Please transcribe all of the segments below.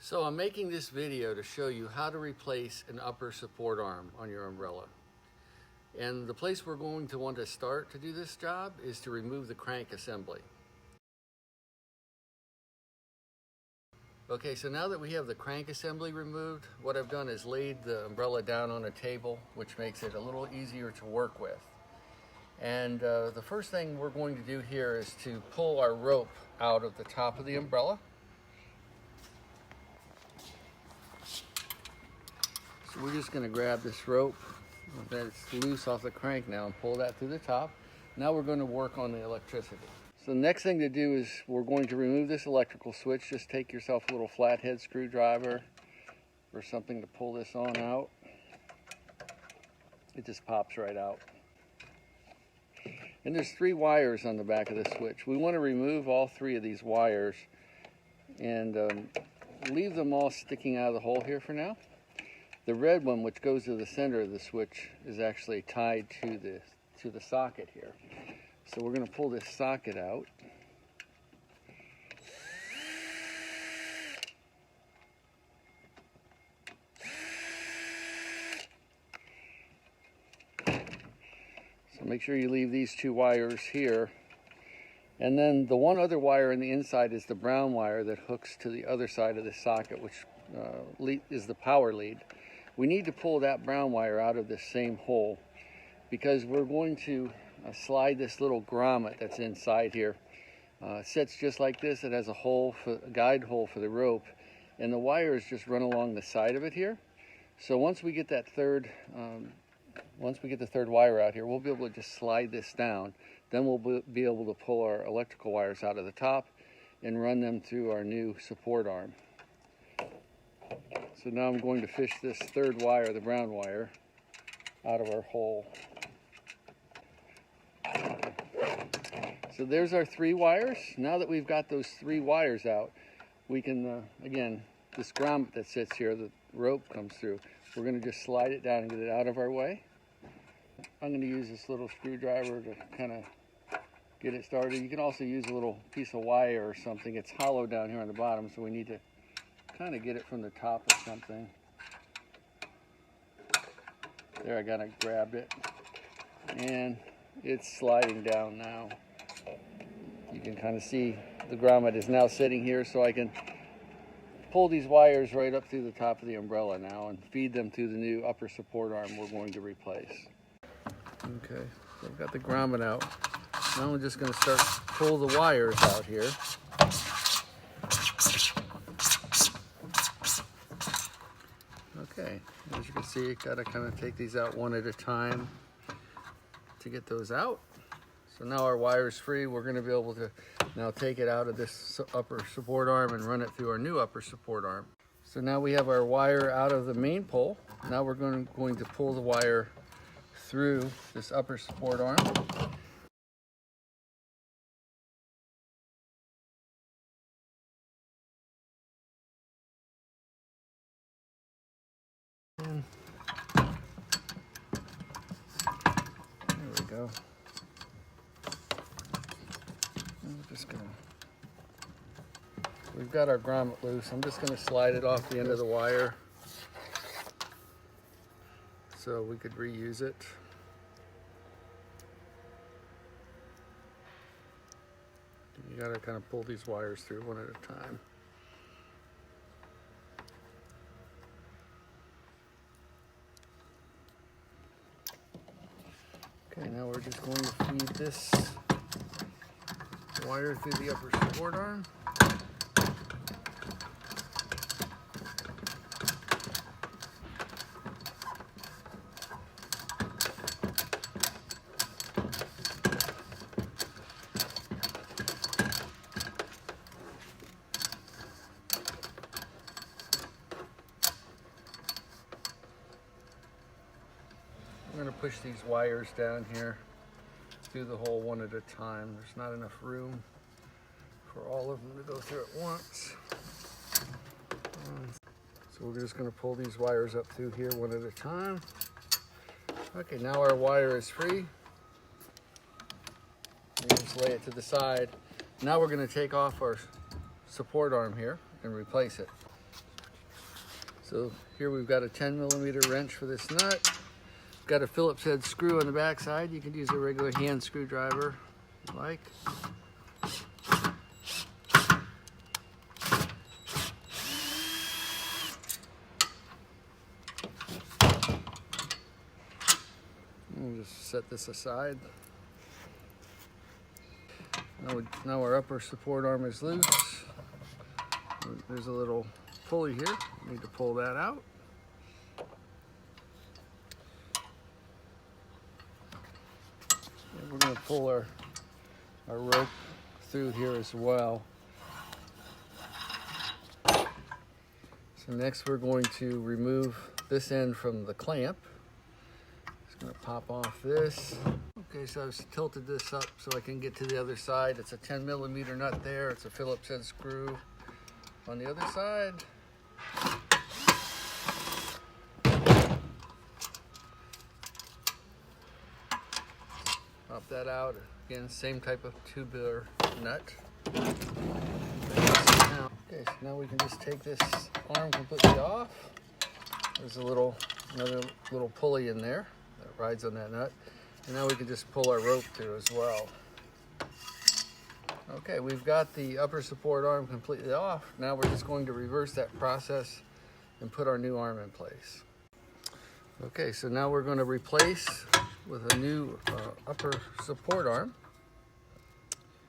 So I'm making this video to show you how to replace an upper support arm on your umbrella. And the place we're going to want to start to do this job is to remove the crank assembly. Okay, so now that we have the crank assembly removed, what I've done is laid the umbrella down on a table, which makes it a little easier to work with. And the first thing we're going to do here is to pull our rope out of the top of the umbrella. So we're just going to grab this rope that's loose off the crank now and pull that through the top. Now we're going to work on the electricity. So the next thing to do is we're going to remove this electrical switch. Just take yourself a little flathead screwdriver or something to pull this on out. It just pops right out. And there's 3 wires on the back of the switch. We want to remove all 3 of these wires and leave them all sticking out of the hole here for now. The red one, which goes to the center of the switch, is actually tied to the socket here. So we're going to pull this socket out. So make sure you leave these 2 wires here. And then the one other wire on the inside is the brown wire that hooks to the other side of the socket, which is the power lead. We need to pull that brown wire out of this same hole because we're going to slide this little grommet that's inside here. It sits just like this. It has a hole, a guide hole for the rope, and the wires just run along the side of it here. So once we get that third wire out here, we'll be able to just slide this down. Then we'll be able to pull our electrical wires out of the top and run them through our new support arm. So now I'm going to fish this 3rd wire, the brown wire, out of our hole. So there's our 3 wires. Now that we've got those 3 wires out, we can, again, this grommet that sits here, the rope comes through. We're going to just slide it down and get it out of our way. I'm going to use this little screwdriver to kind of get it started. You can also use a little piece of wire or something. It's hollow down here on the bottom, so we need to kind of get it from the top or something. There, I got it, grabbed it, and it's sliding down now. You can kind of see the grommet is now sitting here, so I can pull these wires right up through the top of the umbrella now and feed them to the new upper support arm we're going to replace. Okay, so I've got the grommet out. Now I'm just going to start to pull the wires out here. Okay, as you can see, you got to kind of take these out one at a time to get those out. So now our wire's free. We're going to be able to now take it out of this upper support arm and run it through our new upper support arm. So now we have our wire out of the main pole. Now we're going to pull the wire through this upper support arm. And there we go. We've got our grommet loose. I'm just going to slide it off the end of the wire so we could reuse it. You got to kind of pull these wires through one at a time. Okay, now we're just going to feed this wire through the upper support arm. I'm going to push these wires down here through the hole one at a time. There's not enough room for all of them to go through at once. So we're just going to pull these wires up through here one at a time. Okay, now our wire is free. We just lay it to the side. Now we're going to take off our support arm here and replace it. So here we've got a 10mm wrench for this nut. Got a Phillips head screw on the back side. You can use a regular hand screwdriver if you like. We'll just set this aside. Now our upper support arm is loose. There's a little pulley here. We need to pull that out. And we're going to pull our rope through here as well. So next we're going to remove this end from the clamp. Just going to pop off this. Okay, so I've tilted this up so I can get to the other side. It's a 10mm nut there. It's a Phillips head screw on the other side. Pop that out. Again, same type of tubular nut. Okay, so now we can just take this arm completely off. There's another little pulley in there that rides on that nut. And now we can just pull our rope through as well. Okay, we've got the upper support arm completely off. Now we're just going to reverse that process and put our new arm in place. Okay, so now we're going to replace with a new upper support arm.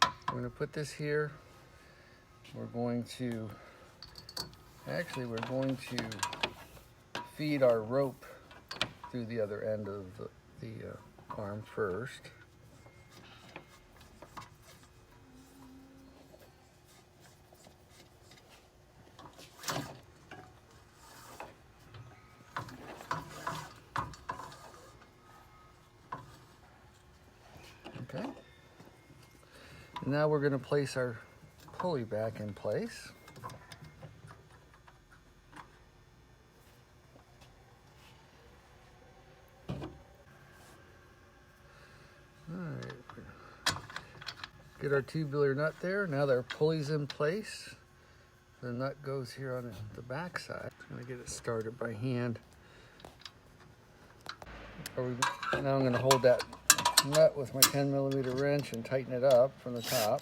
We're going to put this here. We're going to feed our rope through the other end of the arm first. Okay. And now we're going to place our pulley back in place. Get our tubular nut there. Now that our pulley's in place, the nut goes here on the back side. I'm going to get it started by hand. Now I'm going to hold that nut with my 10mm wrench and tighten it up from the top.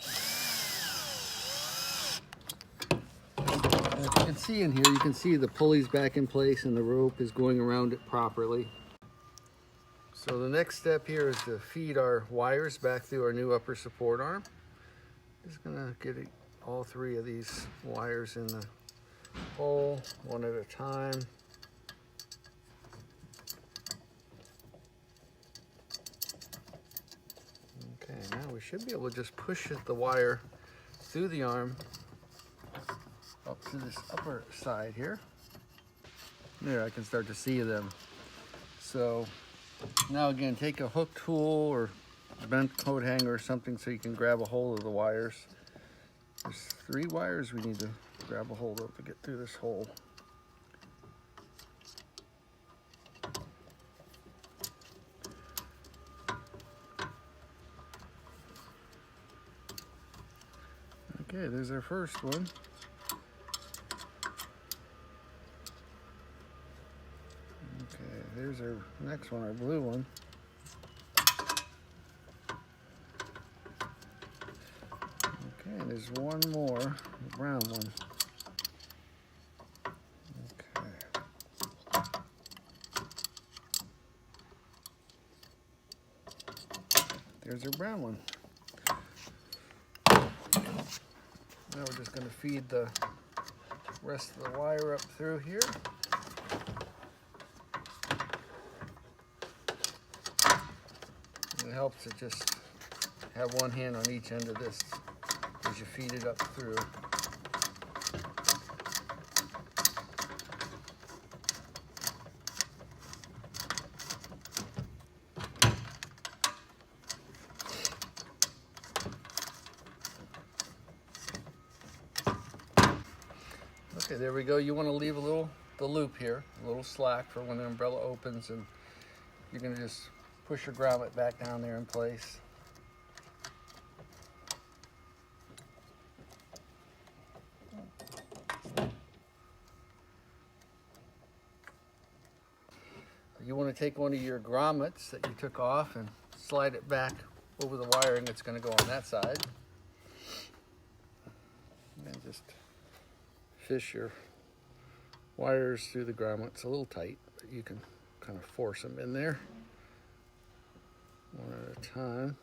And if you can see in here, you can see the pulley's back in place and the rope is going around it properly. So the next step here is to feed our wires back through our new upper support arm. Just gonna get all three of these wires in the hole, one at a time. Okay, now we should be able to just push the wire through the arm up to this upper side here. There, I can start to see them. So now again, take a hook tool or bent coat hanger or something so you can grab a hold of the wires. There's 3 wires we need to grab a hold of to get through this hole. Okay, there's our first one. Okay, there's our next one, our blue one. Okay, there's one more, the brown one. Okay. There's our brown one. Now we're just going to feed the rest of the wire up through here. It helps to just have one hand on each end of this as you feed it up through. Okay, there we go. You want to leave the loop here, a little slack for when the umbrella opens, and you're going to just push your grommet back down there in place. you want to take one of your grommets that you took off and slide it back over the wiring that's going to go on that side. And just fish your wires through the grommet. It's a little tight, but you can kind of force them in there one at a time.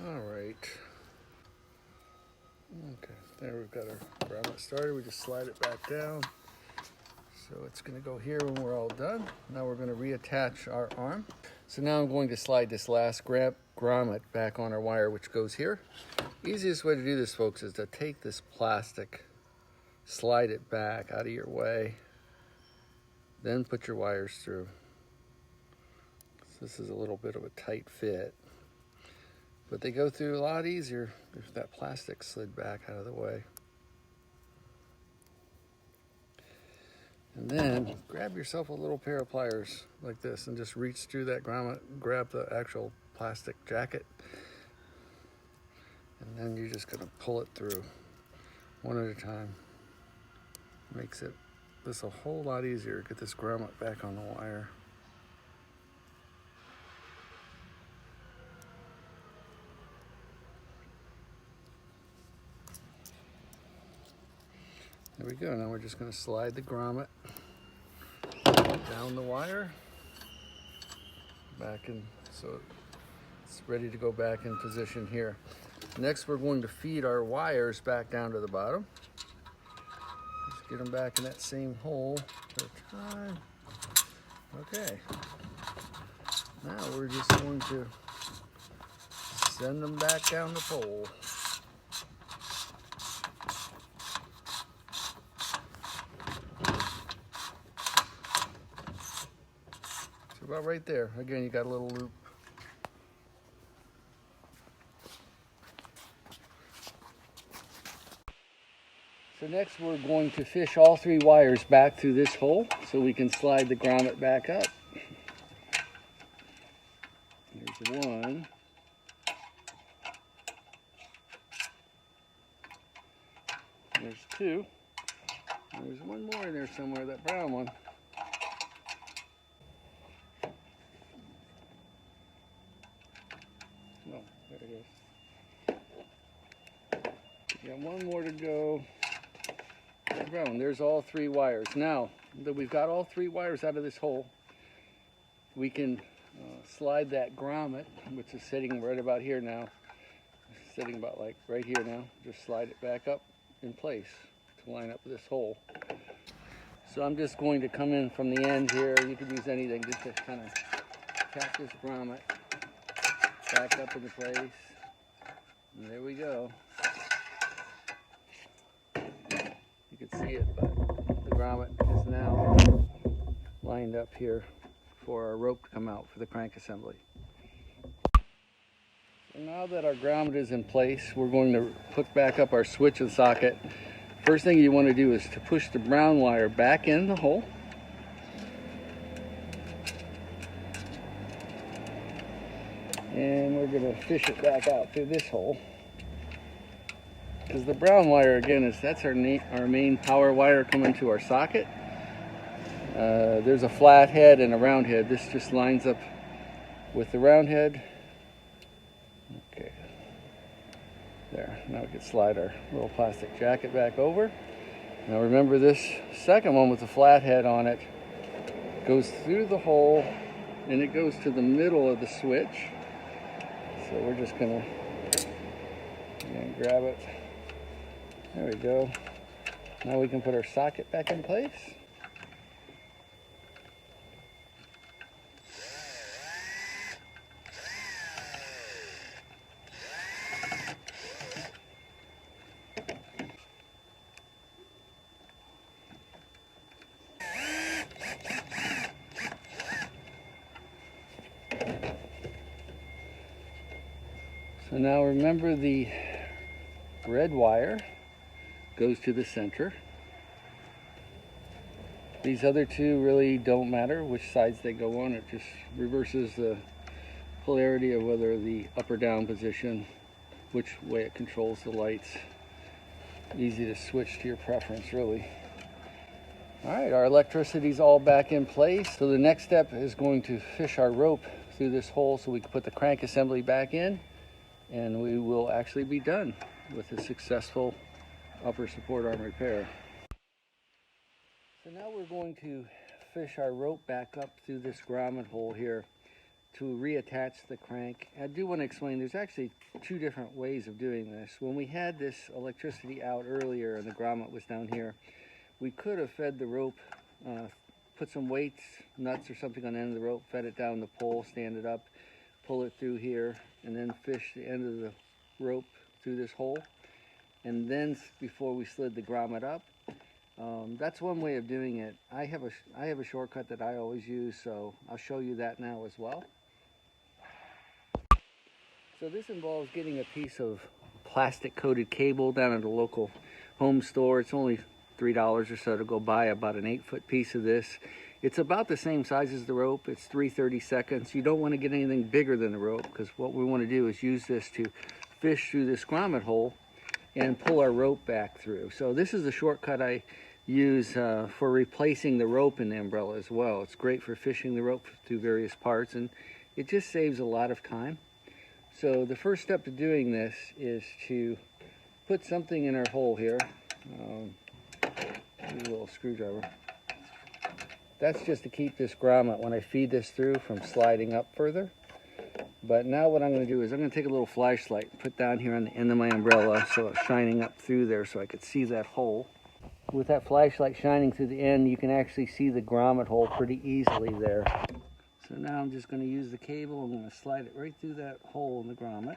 All right. Okay, there we've got our grommet started. We just slide it back down. So it's going to go here when we're all done. Now we're going to reattach our arm. So now I'm going to slide this last grommet back on our wire, which goes here. Easiest way to do this, folks, is to take this plastic, slide it back out of your way, then put your wires through. So this is a little bit of a tight fit, but they go through a lot easier if that plastic slid back out of the way. And then grab yourself a little pair of pliers like this and just reach through that grommet, grab the actual plastic jacket, and then you're just gonna pull it through one at a time. Makes this a whole lot easier. Get this grommet back on the wire. There we go. Now we're just going to slide the grommet down the wire, back in, so it's ready to go back in position here. Next, we're going to feed our wires back down to the bottom. Just get them back in that same hole at a time. Okay. Now we're just going to send them back down the pole. About right there. Again, you got a little loop. So next we're going to fish all three wires back through this hole so we can slide the grommet back up. There's one. There's two. There's one more in there somewhere, that brown one. Oh, there it is. Got one more to go. Brown. There's all three wires. Now that we've got all three wires out of this hole, we can slide that grommet, which is sitting right about here now, sitting about like right here now. Just slide it back up in place to line up with this hole. So I'm just going to come in from the end here. You can use anything just to kind of tap this grommet back up into place. And there we go. You can see it, but the grommet is now lined up here for our rope to come out for the crank assembly. So now that our grommet is in place, we're going to hook back up our switch and socket. First thing you want to do is to push the brown wire back in the hole. And we're going to fish it back out through this hole. Because the brown wire, again, that's our main power wire coming to our socket. There's a flat head and a round head. This just lines up with the round head. Okay. There. Now we can slide our little plastic jacket back over. Now remember, this second one with the flat head on it goes through the hole and it goes to the middle of the switch. So we're just going to grab it. There we go. Now we can put our socket back in place. So now remember, the red wire goes to the center. These other two really don't matter which sides they go on. It just reverses the polarity of whether the up or down position, which way it controls the lights. Easy to switch to your preference, really. All right, our electricity's all back in place. So the next step is going to fish our rope through this hole so we can put the crank assembly back in, and we will actually be done with a successful upper support arm repair. So now we're going to fish our rope back up through this grommet hole here to reattach the crank. I do want to explain there's actually two different ways of doing this. When we had this electricity out earlier and the grommet was down here, we could have fed the rope, put some weights, nuts or something on the end of the rope, fed it down the pole, stand it up, pull it through here, and then fish the end of the rope through this hole. And then before we slid the grommet up, that's one way of doing it. I have a shortcut that I always use, so I'll show you that now as well. So this involves getting a piece of plastic coated cable down at a local home store. It's only $3 or so to go buy about an 8-foot piece of this. It's about the same size as the rope. It's 3/32. You don't want to get anything bigger than the rope, because what we want to do is use this to fish through this grommet hole and pull our rope back through. So this is a shortcut I use for replacing the rope in the umbrella as well. It's great for fishing the rope through various parts, and it just saves a lot of time. So the first step to doing this is to put something in our hole here. A little screwdriver. That's just to keep this grommet, when I feed this through, from sliding up further. But now what I'm going to do is I'm going to take a little flashlight and put down here on the end of my umbrella so it's shining up through there so I could see that hole. With that flashlight shining through the end, you can actually see the grommet hole pretty easily there. So now I'm just going to use the cable. I'm going to slide it right through that hole in the grommet.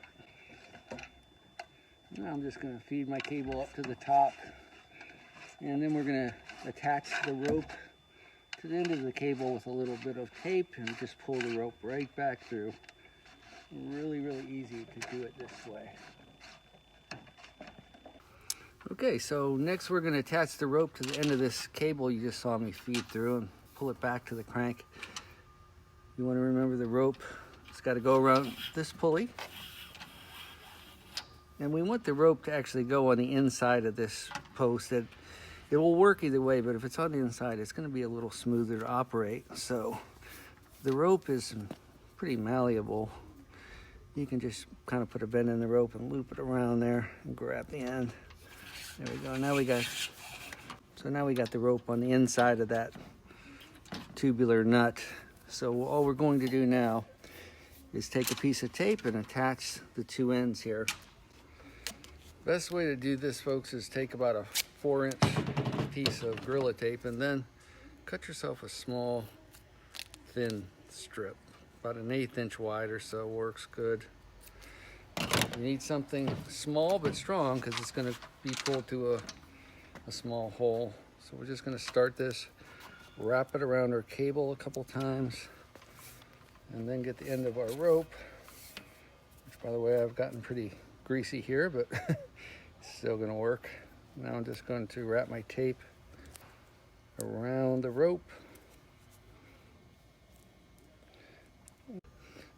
Now I'm just going to feed my cable up to the top, and then we're going to attach the rope to the end of the cable with a little bit of tape and just pull the rope right back through. Really, really easy to do it this way. Okay, so next we're going to attach the rope to the end of this cable you just saw me feed through and pull it back to the crank. You want to remember the rope, it's got to go around this pulley. And we want the rope to actually go on the inside of this post. It will work either way, but if it's on the inside, it's going to be a little smoother to operate. So the rope is pretty malleable. You can just kind of put a bend in the rope and loop it around there and grab the end. There we go. Now we got the rope on the inside of that tubular nut. So all we're going to do now is take a piece of tape and attach the two ends here. Best way to do this, folks, is take about a 4-inch piece of Gorilla Tape and then cut yourself a small, thin strip. About an 1/8 inch wide or so works good. You need something small but strong because it's going to be pulled to a small hole. So we're just going to start this, wrap it around our cable a couple times, and then get the end of our rope, which, by the way, I've gotten pretty greasy here, but it's still going to work. Now I'm just going to wrap my tape around the rope.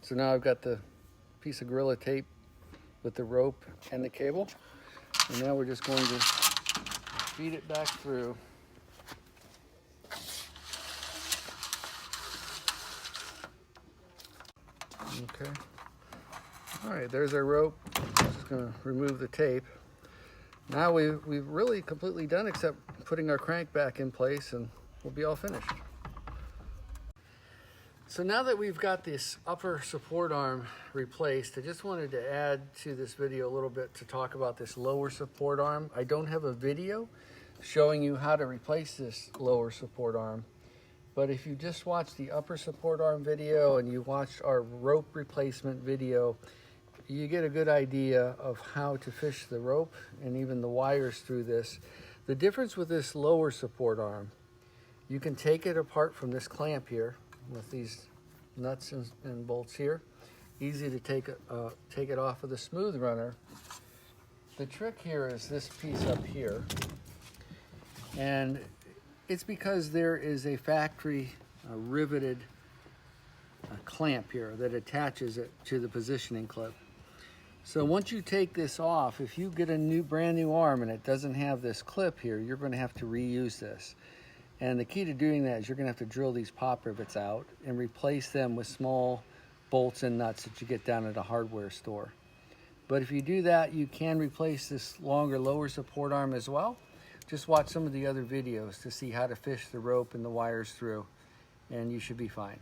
So now I've got the piece of Gorilla Tape with the rope and the cable, and now we're just going to feed it back through. Okay. All right, there's our rope. I'm just going to remove the tape. Now we've really completely done except putting our crank back in place, and we'll be all finished. So now that we've got this upper support arm replaced, I just wanted to add to this video a little bit to talk about this lower support arm. I don't have a video showing you how to replace this lower support arm, but if you just watch the upper support arm video and you watch our rope replacement video, you get a good idea of how to fish the rope and even the wires through this. The difference with this lower support arm, you can take it apart from this clamp here with these nuts and bolts here. Easy to take it off of the smooth runner. The trick here is this piece up here, and it's because there is a factory riveted clamp here that attaches it to the positioning clip. So once you take this off, if you get a brand new arm and it doesn't have this clip here, you're going to have to reuse this. And the key to doing that is you're going to have to drill these pop rivets out and replace them with small bolts and nuts that you get down at a hardware store. But if you do that, you can replace this longer lower support arm as well. Just watch some of the other videos to see how to fish the rope and the wires through, and you should be fine.